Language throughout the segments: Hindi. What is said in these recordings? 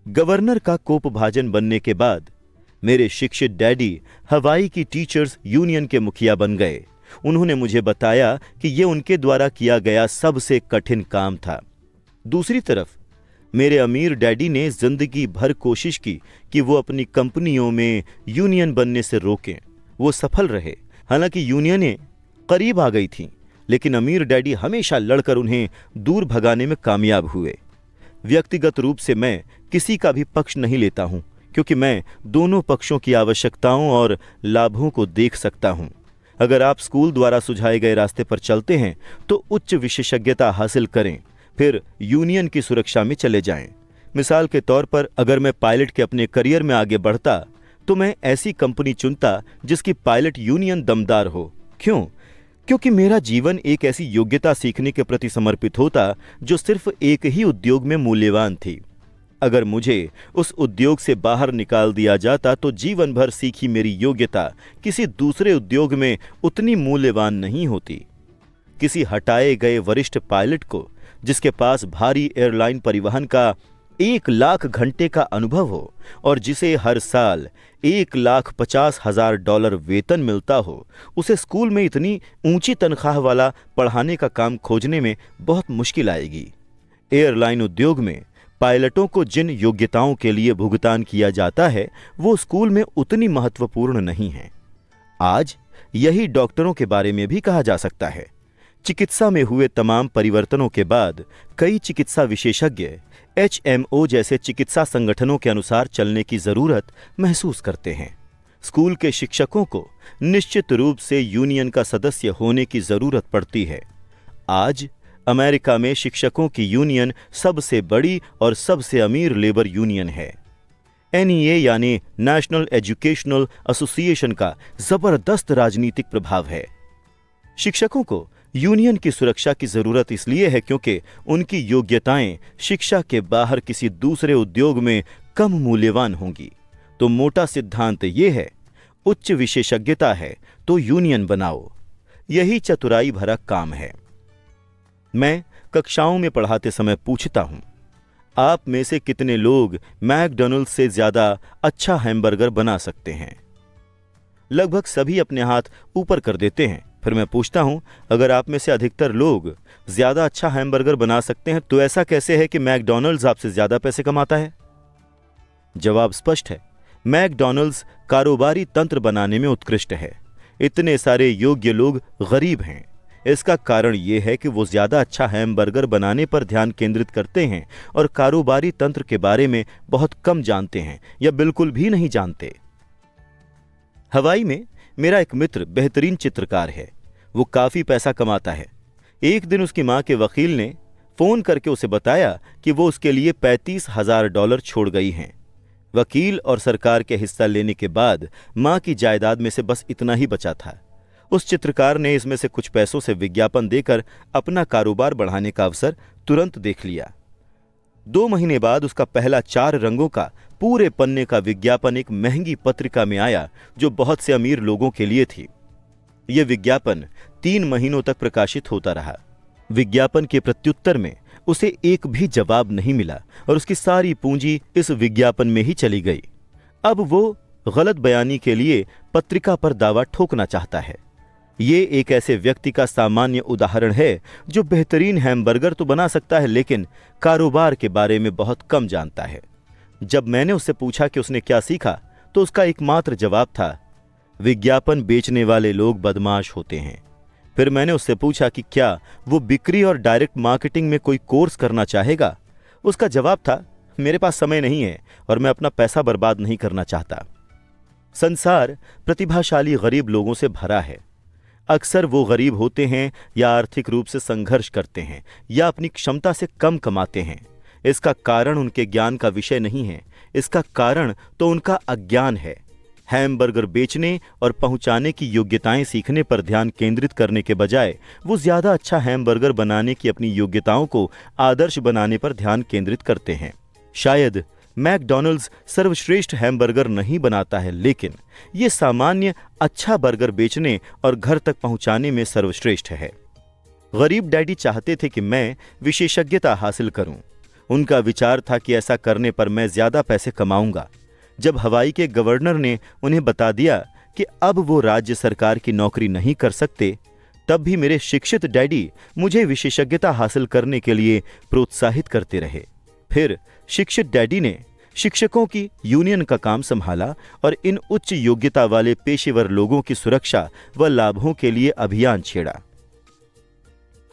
गवर्नर का कोपभाजन बनने के बाद मेरे शिक्षित डैडी हवाई की टीचर्स यूनियन के मुखिया बन गए। उन्होंने मुझे बताया कि यह उनके द्वारा किया गया सबसे कठिन काम था। दूसरी तरफ मेरे अमीर डैडी ने जिंदगी भर कोशिश की कि वो अपनी कंपनियों में यूनियन बनने से रोकें। वो सफल रहे, हालांकि यूनियनें करीब आ गई थीं, लेकिन अमीर डैडी हमेशा लड़कर उन्हें दूर भगाने में कामयाब हुए। व्यक्तिगत रूप से मैं किसी का भी पक्ष नहीं लेता हूं, क्योंकि मैं दोनों पक्षों की आवश्यकताओं और लाभों को देख सकता हूं। अगर आप स्कूल द्वारा सुझाए गए रास्ते पर चलते हैं तो उच्च विशेषज्ञता हासिल करें, फिर यूनियन की सुरक्षा में चले जाएं। मिसाल के तौर पर अगर मैं पायलट के अपने करियर में आगे बढ़ता तो मैं ऐसी कंपनी चुनता जिसकी पायलट यूनियन दमदार हो। क्यों? क्योंकि मेरा जीवन एक ऐसी योग्यता सीखने के प्रति समर्पित होता जो सिर्फ एक ही उद्योग में मूल्यवान थी। अगर मुझे उस उद्योग से बाहर निकाल दिया जाता तो जीवन भर सीखी मेरी योग्यता किसी दूसरे उद्योग में उतनी मूल्यवान नहीं होती। किसी हटाए गए वरिष्ठ पायलट को, जिसके पास भारी एयरलाइन परिवहन का 1,00,000 घंटे का अनुभव हो और जिसे हर साल $1,50,000 वेतन मिलता हो, उसे स्कूल में इतनी ऊंची तनख्वाह वाला पढ़ाने का काम खोजने में बहुत मुश्किल आएगी। एयरलाइन उद्योग में पायलटों को जिन योग्यताओं के लिए भुगतान किया जाता है वो स्कूल में उतनी महत्वपूर्ण नहीं है। आज यही डॉक्टरों के बारे में भी कहा जा सकता है। चिकित्सा में हुए तमाम परिवर्तनों के बाद कई चिकित्सा विशेषज्ञ HMO जैसे चिकित्सा संगठनों के अनुसार चलने की जरूरत महसूस करते हैं। स्कूल के शिक्षकों को निश्चित रूप से यूनियन का सदस्य होने की जरूरत पड़ती है। आज अमेरिका में शिक्षकों की यूनियन सबसे बड़ी और सबसे अमीर लेबर यूनियन है। NEA यानी नेशनल एजुकेशनल एसोसिएशन का जबरदस्त राजनीतिक प्रभाव है। शिक्षकों को यूनियन की सुरक्षा की जरूरत इसलिए है क्योंकि उनकी योग्यताएं शिक्षा के बाहर किसी दूसरे उद्योग में कम मूल्यवान होंगी। तो मोटा सिद्धांत यह है, उच्च विशेषज्ञता है तो यूनियन बनाओ। यही चतुराई भरा काम है। मैं कक्षाओं में पढ़ाते समय पूछता हूं, आप में से कितने लोग मैकडॉनल्ड्स से ज्यादा अच्छा हैमबर्गर बना सकते हैं? लगभग सभी अपने हाथ ऊपर कर देते हैं। फिर मैं पूछता हूं, अगर आप में से अधिकतर लोग ज्यादा अच्छा हैमबर्गर बना सकते हैं तो ऐसा कैसे है कि मैकडॉनल्ड्स आपसे ज्यादा पैसे कमाता है? जवाब स्पष्ट है, मैकडॉनल्ड्स कारोबारी तंत्र बनाने में उत्कृष्ट है। इतने सारे योग्य लोग गरीब हैं। इसका कारण यह है कि वो ज्यादा अच्छा हैमबर्गर बनाने पर ध्यान केंद्रित करते हैं और कारोबारी तंत्र के बारे में बहुत कम जानते हैं या बिल्कुल भी नहीं जानते। हवाई में मेरा एक मित्र बेहतरीन चित्रकार है। वो काफी पैसा कमाता है। एक दिन उसकी मां के वकील ने फोन करके उसे बताया कि वो उसके लिए $35,000 छोड़ गई हैं। वकील और सरकार के हिस्सा लेने के बाद मां की जायदाद में से बस इतना ही बचा था। उस चित्रकार ने इसमें से कुछ पैसों से विज्ञापन देकर अपना कारोबार बढ़ाने का अवसर तुरंत देख लिया। 2 महीने बाद उसका पहला 4 रंगों का पूरे पन्ने का विज्ञापन एक महंगी पत्रिका में आया जो बहुत से अमीर लोगों के लिए थी। यह विज्ञापन 3 महीनों तक प्रकाशित होता रहा। विज्ञापन के प्रत्युत्तर में उसे एक भी जवाब नहीं मिला और उसकी सारी पूंजी इस विज्ञापन में ही चली गई। अब वो गलत बयानी के लिए पत्रिका पर दावा ठोकना चाहता है। ये एक ऐसे व्यक्ति का सामान्य उदाहरण है जो बेहतरीन हैमबर्गर तो बना सकता है लेकिन कारोबार के बारे में बहुत कम जानता है। जब मैंने उससे पूछा कि उसने क्या सीखा तो उसका एकमात्र जवाब था, विज्ञापन बेचने वाले लोग बदमाश होते हैं। फिर मैंने उससे पूछा कि क्या वो बिक्री और डायरेक्ट मार्केटिंग में कोई कोर्स करना चाहेगा। उसका जवाब था, मेरे पास समय नहीं है और मैं अपना पैसा बर्बाद नहीं करना चाहता। संसार प्रतिभाशाली गरीब लोगों से भरा है। अक्सर वो गरीब होते हैं या आर्थिक रूप से संघर्ष करते हैं या अपनी क्षमता से कम कमाते हैं। इसका कारण उनके ज्ञान का विषय नहीं है, इसका कारण तो उनका अज्ञान है। हैमबर्गर बेचने और पहुंचाने की योग्यताएं सीखने पर ध्यान केंद्रित करने के बजाय वो ज्यादा अच्छा हैमबर्गर बनाने की अपनी योग्यताओं को आदर्श बनाने पर ध्यान केंद्रित करते हैं। शायद मैकडॉनल्ड्स सर्वश्रेष्ठ हैमबर्गर नहीं बनाता है, लेकिन ये सामान्य अच्छा बर्गर बेचने और घर तक पहुंचाने में सर्वश्रेष्ठ है। गरीब डैडी चाहते थे कि मैं विशेषज्ञता हासिल करूं। उनका विचार था कि ऐसा करने पर मैं ज्यादा पैसे कमाऊंगा। जब हवाई के गवर्नर ने उन्हें बता दिया कि अब वो राज्य सरकार की नौकरी नहीं कर सकते, तब भी मेरे शिक्षित डैडी मुझे विशेषज्ञता हासिल करने के लिए प्रोत्साहित करते रहे। फिर शिक्षित डैडी ने शिक्षकों की यूनियन का काम संभाला और इन उच्च योग्यता वाले पेशेवर लोगों की सुरक्षा व लाभों के लिए अभियान छेड़ा।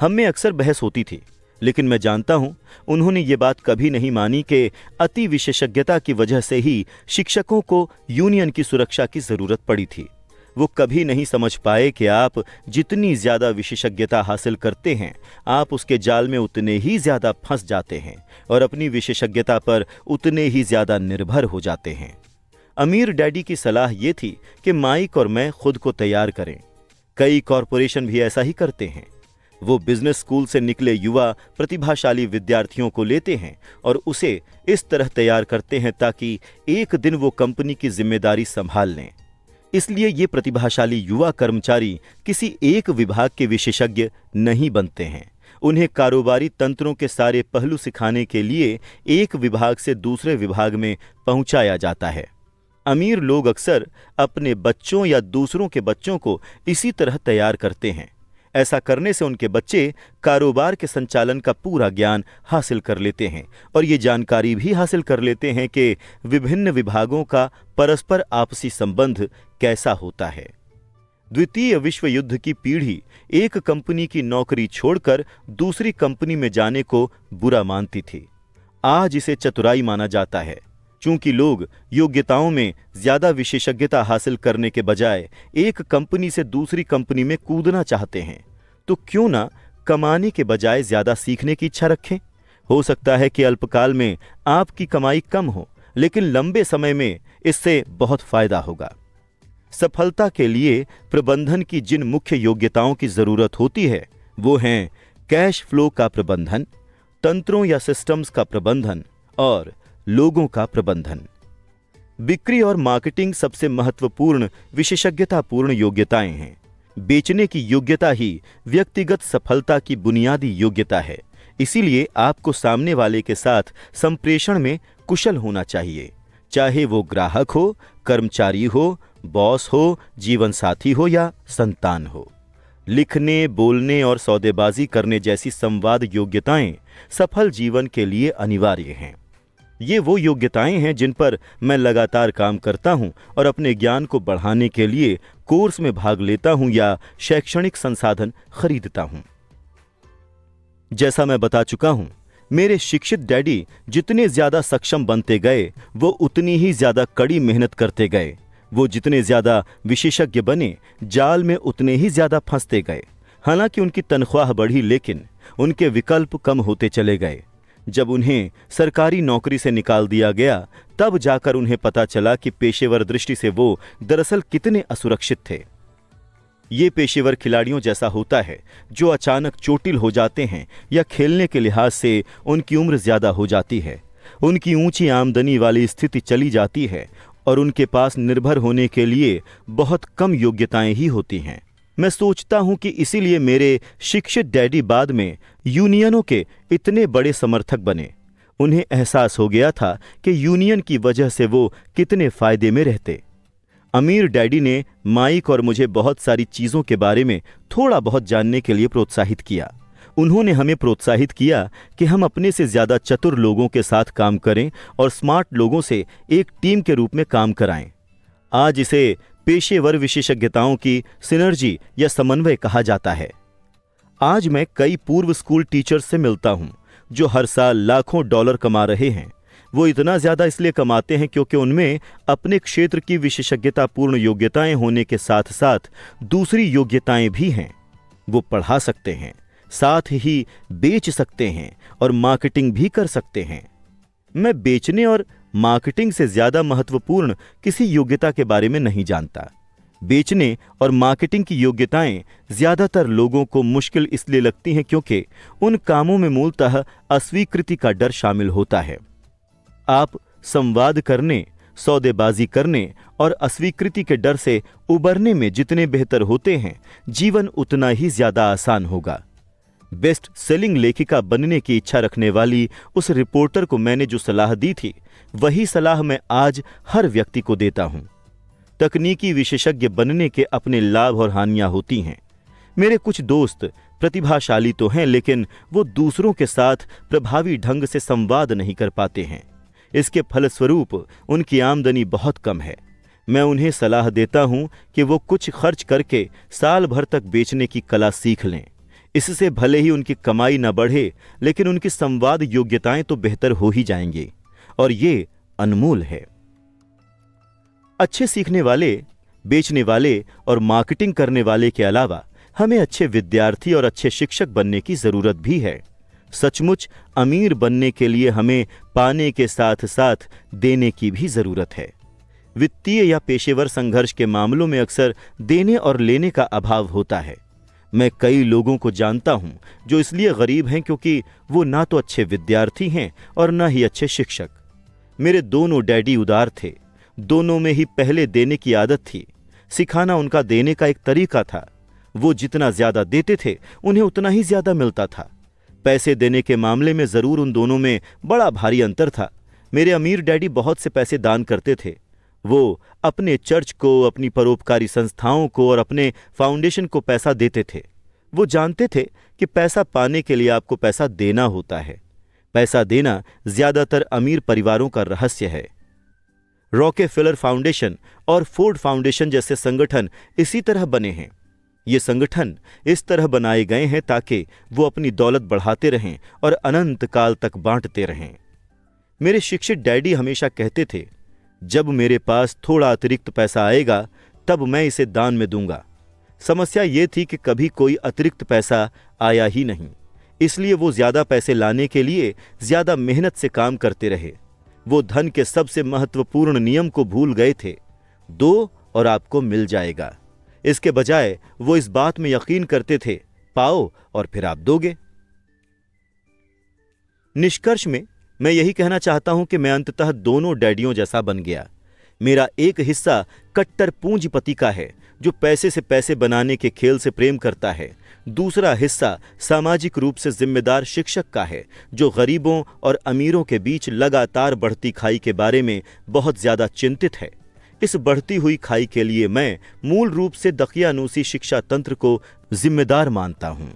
हम में अक्सर बहस होती थी, लेकिन मैं जानता हूं उन्होंने ये बात कभी नहीं मानी कि अति विशेषज्ञता की वजह से ही शिक्षकों को यूनियन की सुरक्षा की जरूरत पड़ी थी। वो कभी नहीं समझ पाए कि आप जितनी ज्यादा विशेषज्ञता हासिल करते हैं, आप उसके जाल में उतने ही ज्यादा फंस जाते हैं और अपनी विशेषज्ञता पर उतने ही ज्यादा निर्भर हो जाते हैं। अमीर डैडी की सलाह ये थी कि माइक और मैं खुद को तैयार करें। कई कॉरपोरेशन भी ऐसा ही करते हैं। वो बिजनेस स्कूल से निकले युवा प्रतिभाशाली विद्यार्थियों को लेते हैं और उसे इस तरह तैयार करते हैं ताकि एक दिन वो कंपनी की जिम्मेदारी संभाल लें। इसलिए ये प्रतिभाशाली युवा कर्मचारी किसी एक विभाग के विशेषज्ञ नहीं बनते हैं। उन्हें कारोबारी तंत्रों के सारे पहलू सिखाने के लिए एक विभाग से दूसरे विभाग में पहुंचाया जाता है। अमीर लोग अक्सर अपने बच्चों या दूसरों के बच्चों को इसी तरह तैयार करते हैं। ऐसा करने से उनके बच्चे कारोबार के संचालन का पूरा ज्ञान हासिल कर लेते हैं और ये जानकारी भी हासिल कर लेते हैं कि विभिन्न विभागों का परस्पर आपसी संबंध कैसा होता है। द्वितीय विश्व युद्ध की पीढ़ी एक कंपनी की नौकरी छोड़कर दूसरी कंपनी में जाने को बुरा मानती थी। आज इसे चतुराई माना जाता है। चूंकि लोग योग्यताओं में ज्यादा विशेषज्ञता हासिल करने के बजाय एक कंपनी से दूसरी कंपनी में कूदना चाहते हैं, तो क्यों ना कमाने के बजाय ज्यादा सीखने की इच्छा रखें। हो सकता है कि अल्पकाल में आपकी कमाई कम हो, लेकिन लंबे समय में इससे बहुत फायदा होगा। सफलता के लिए प्रबंधन की जिन मुख्य योग्यताओं की जरूरत होती है वो हैं कैश फ्लो का प्रबंधन, तंत्रों या सिस्टम्स का प्रबंधन और लोगों का प्रबंधन। बिक्री और मार्केटिंग सबसे महत्वपूर्ण विशेषज्ञतापूर्ण योग्यताएं हैं। बेचने की योग्यता ही व्यक्तिगत सफलता की बुनियादी योग्यता है। इसीलिए आपको सामने वाले के साथ संप्रेषण में कुशल होना चाहिए, चाहे वो ग्राहक हो, कर्मचारी हो, बॉस हो, जीवन साथी हो या संतान हो। लिखने, बोलने और सौदेबाजी करने जैसी संवाद योग्यताएं सफल जीवन के लिए अनिवार्य हैं। ये वो योग्यताएं हैं जिन पर मैं लगातार काम करता हूं और अपने ज्ञान को बढ़ाने के लिए कोर्स में भाग लेता हूं या शैक्षणिक संसाधन खरीदता हूं। जैसा मैं बता चुका हूं, मेरे शिक्षित डैडी जितने ज्यादा सक्षम बनते गए वो उतनी ही ज्यादा कड़ी मेहनत करते गए। वो जितने ज्यादा विशेषज्ञ बने, जाल में उतने ही ज्यादा फंसते गए। हालांकि उनकी तनख्वाह बढ़ी, लेकिन उनके विकल्प कम होते चले गए। जब उन्हें सरकारी नौकरी से निकाल दिया गया, तब जाकर उन्हें पता चला कि पेशेवर दृष्टि से वो दरअसल कितने असुरक्षित थे। ये पेशेवर खिलाड़ियों जैसा होता है जो अचानक चोटिल हो जाते हैं या खेलने के लिहाज से उनकी उम्र ज्यादा हो जाती है, उनकी ऊंची आमदनी वाली स्थिति चली जाती है और उनके पास निर्भर होने के लिए बहुत कम योग्यताएं ही होती हैं। मैं सोचता हूं कि इसीलिए मेरे शिक्षित डैडी बाद में यूनियनों के इतने बड़े समर्थक बने। उन्हें एहसास हो गया था कि यूनियन की वजह से वो कितने फायदे में रहते। अमीर डैडी ने माइक और मुझे बहुत सारी चीजों के बारे में थोड़ा बहुत जानने के लिए प्रोत्साहित किया। उन्होंने हमें प्रोत्साहित किया कि हम अपने से ज्यादा चतुर लोगों के साथ काम करें और स्मार्ट लोगों से एक टीम के रूप में काम कराएं। आज इसे पेशेवर विशेषज्ञताओं की सिनर्जी या समन्वय कहा जाता है। आज मैं कई पूर्व स्कूल टीचर्स से मिलता हूं जो हर साल लाखों डॉलर कमा रहे हैं। वो इतना ज्यादा इसलिए कमाते हैं क्योंकि उनमें अपने क्षेत्र की विशेषज्ञतापूर्ण योग्यताएं होने के साथ साथ दूसरी योग्यताएं भी हैं। वो पढ़ा सकते हैं, साथ ही बेच सकते हैं और मार्केटिंग भी कर सकते हैं। मैं बेचने और मार्केटिंग से ज्यादा महत्वपूर्ण किसी योग्यता के बारे में नहीं जानता। बेचने और मार्केटिंग की योग्यताएं ज्यादातर लोगों को मुश्किल इसलिए लगती हैं क्योंकि उन कामों में मूलतः अस्वीकृति का डर शामिल होता है। आप संवाद करने, सौदेबाजी करने और अस्वीकृति के डर से उबरने में जितने बेहतर होते हैं, जीवन उतना ही ज्यादा आसान होगा। बेस्ट सेलिंग लेखिका बनने की इच्छा रखने वाली उस रिपोर्टर को मैंने जो सलाह दी थी, वही सलाह मैं आज हर व्यक्ति को देता हूं। तकनीकी विशेषज्ञ बनने के अपने लाभ और हानियां होती हैं। मेरे कुछ दोस्त प्रतिभाशाली तो हैं, लेकिन वो दूसरों के साथ प्रभावी ढंग से संवाद नहीं कर पाते हैं। इसके फलस्वरूप उनकी आमदनी बहुत कम है। मैं उन्हें सलाह देता हूं कि वो कुछ खर्च करके साल भर तक बेचने की कला सीख लें। इससे भले ही उनकी कमाई न बढ़े, लेकिन उनकी संवाद योग्यताएं तो बेहतर हो ही जाएंगी, और ये अनमोल है। अच्छे सीखने वाले, बेचने वाले और मार्केटिंग करने वाले के अलावा हमें अच्छे विद्यार्थी और अच्छे शिक्षक बनने की जरूरत भी है। सचमुच अमीर बनने के लिए हमें पाने के साथ साथ देने की भी जरूरत है। वित्तीय या पेशेवर संघर्ष के मामलों में अक्सर देने और लेने का अभाव होता है। मैं कई लोगों को जानता हूं जो इसलिए गरीब हैं क्योंकि वो ना तो अच्छे विद्यार्थी हैं और ना ही अच्छे शिक्षक। मेरे दोनों डैडी उदार थे। दोनों में ही पहले देने की आदत थी। सिखाना उनका देने का एक तरीका था। वो जितना ज्यादा देते थे, उन्हें उतना ही ज्यादा मिलता था। पैसे देने के मामले में जरूर उन दोनों में बड़ा भारी अंतर था। मेरे अमीर डैडी बहुत से पैसे दान करते थे। वो अपने चर्च को, अपनी परोपकारी संस्थाओं को और अपने फाउंडेशन को पैसा देते थे। वो जानते थे कि पैसा पाने के लिए आपको पैसा देना होता है। पैसा देना ज्यादातर अमीर परिवारों का रहस्य है। रॉकेफेलर फाउंडेशन और फोर्ड फाउंडेशन जैसे संगठन इसी तरह बने हैं। ये संगठन इस तरह बनाए गए हैं ताकि वो अपनी दौलत बढ़ाते रहें और अनंत काल तक बांटते रहें। मेरे शिक्षित डैडी हमेशा कहते थे, जब मेरे पास थोड़ा अतिरिक्त पैसा आएगा तब मैं इसे दान में दूंगा। समस्या ये थी कि कभी कोई अतिरिक्त पैसा आया ही नहीं, इसलिए वो ज्यादा पैसे लाने के लिए ज्यादा मेहनत से काम करते रहे। वो धन के सबसे महत्वपूर्ण नियम को भूल गए थे, दो और आपको मिल जाएगा। इसके बजाय वो इस बात में यकीन करते थे, पाओ और फिर आप दोगे। निष्कर्ष में मैं यही कहना चाहता हूं कि मैं अंततः दोनों डैडियों जैसा बन गया। मेरा एक हिस्सा कट्टर पूंजीपति का है जो पैसे से पैसे बनाने के खेल से प्रेम करता है। दूसरा हिस्सा सामाजिक रूप से जिम्मेदार शिक्षक का है जो गरीबों और अमीरों के बीच लगातार बढ़ती खाई के बारे में बहुत ज्यादा चिंतित है। इस बढ़ती हुई खाई के लिए मैं मूल रूप से दकियानूसी शिक्षा तंत्र को जिम्मेदार मानता हूं।